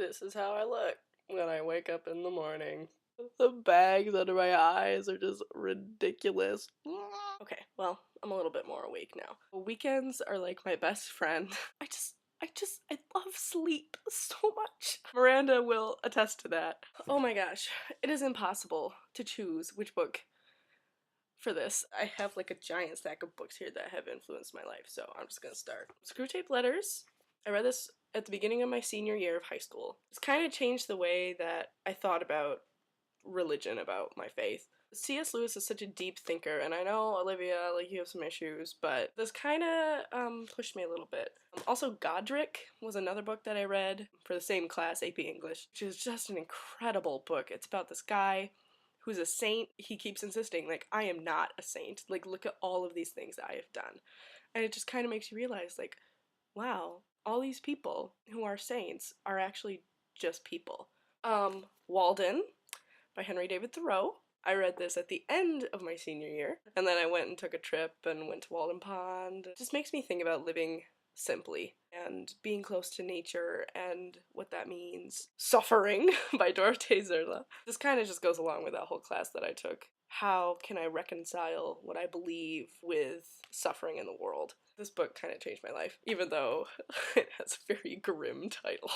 This is how I look when I wake up in the morning. The bags under my eyes are just ridiculous. Okay, well, I'm a little bit more awake now. Weekends are like my best friend. I love sleep so much. Miranda will attest to that. Oh my gosh, it is impossible to choose which book for this. I have like a giant stack of books here that have influenced my life, so I'm just gonna start. Screwtape Letters. I read this at the beginning of my senior year of high school. It's kind of changed the way that I thought about religion, about my faith. C.S. Lewis is such a deep thinker, and I know, Olivia, like, you have some issues, but this kind of pushed me a little bit. Also, Godric was another book that I read for the same class, AP English, which is just an incredible book. It's about this guy who's a saint. He keeps insisting, like, I am not a saint. Like, look at all of these things that I have done. And it just kind of makes you realize, like, wow, all these people who are saints are actually just people. Walden by Henry David Thoreau. I read this at the end of my senior year, and then I went and took a trip and went to Walden Pond. It just makes me think about living simply and being close to nature and what that means. Suffering by Dorothée Zerla. This kind of just goes along with that whole class that I took. How can I reconcile what I believe with suffering in the world? This book kind of changed my life, even though it has a very grim title.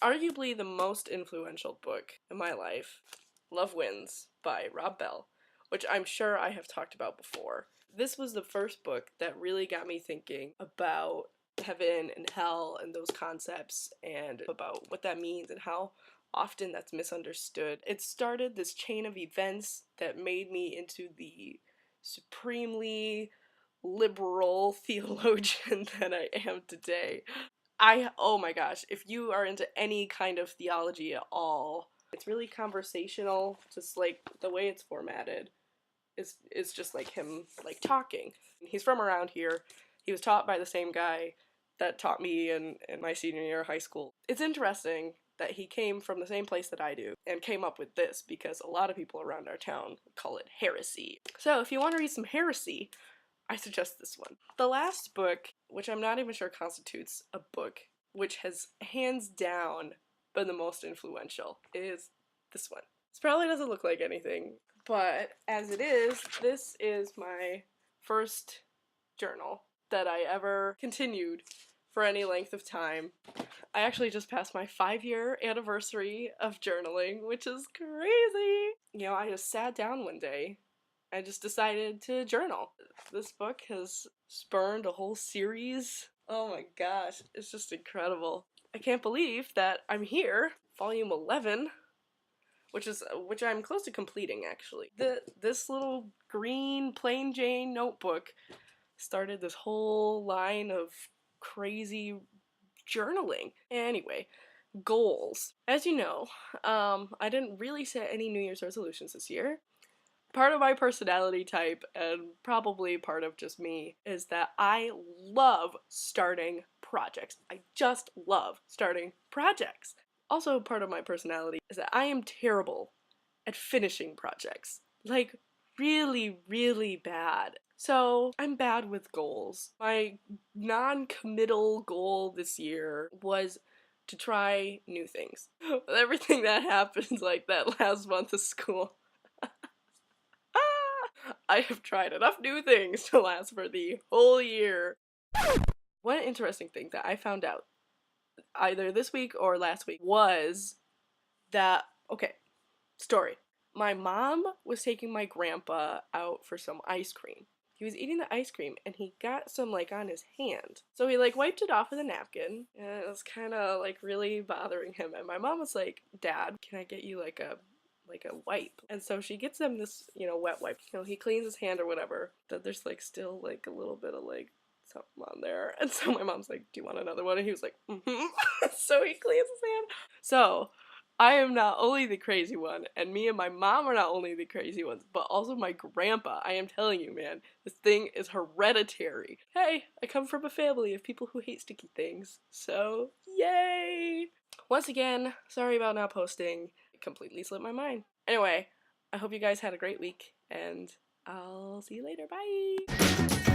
Arguably the most influential book in my life, Love Wins by Rob Bell, which I'm sure I have talked about before. This was the first book that really got me thinking about heaven and hell and those concepts and about what that means and how often that's misunderstood. It started this chain of events that made me into the supremely liberal theologian that I am today. Oh my gosh, if you are into any kind of theology at all, it's really conversational, just like the way it's formatted is just like him like talking. He's from around here. He was taught by the same guy that taught me in my senior year of high school. It's interesting that he came from the same place that I do and came up with this because a lot of people around our town call it heresy. So if you want to read some heresy, I suggest this one. The last book, which I'm not even sure constitutes a book, which has hands down been the most influential, is this one. This probably doesn't look like anything, but as it is, this is my first journal that I ever continued for any length of time. I actually just passed my 5-year anniversary of journaling, which is crazy. You know, I just sat down one day I just decided to journal. This book has spurned a whole series. Oh my gosh, it's just incredible. I can't believe that I'm here, volume 11, which I'm close to completing actually. This little green plain Jane notebook started this whole line of crazy journaling. Anyway, goals. As you know, I didn't really set any New Year's resolutions this year. Part of my personality type, and probably part of just me, is that I love starting projects. I just love starting projects. Also, part of my personality is that I am terrible at finishing projects. Like, really, really bad. So, I'm bad with goals. My non-committal goal this year was to try new things. With everything that happens, like that last month of school, I have tried enough new things to last for the whole year. One interesting thing that I found out either this week or last week was that, okay, story. My mom was taking my grandpa out for some ice cream. He was eating the ice cream and he got some like on his hand. So he like wiped it off with a napkin and it was kind of like really bothering him. And my mom was like, Dad, can I get you like a wipe? And so she gets him this, wet wipe. He cleans his hand or whatever, but there's like still like a little bit of like something on there. And so my mom's like, do you want another one? And he was like, mm-hmm. So he cleans his hand. So I am not only the crazy one, and me and my mom are not only the crazy ones, but also my grandpa. I am telling you, man, this thing is hereditary. Hey, I come from a family of people who hate sticky things, so yay! Once again, sorry about not posting. It completely slipped my mind. Anyway, I hope you guys had a great week, and I'll see you later. Bye!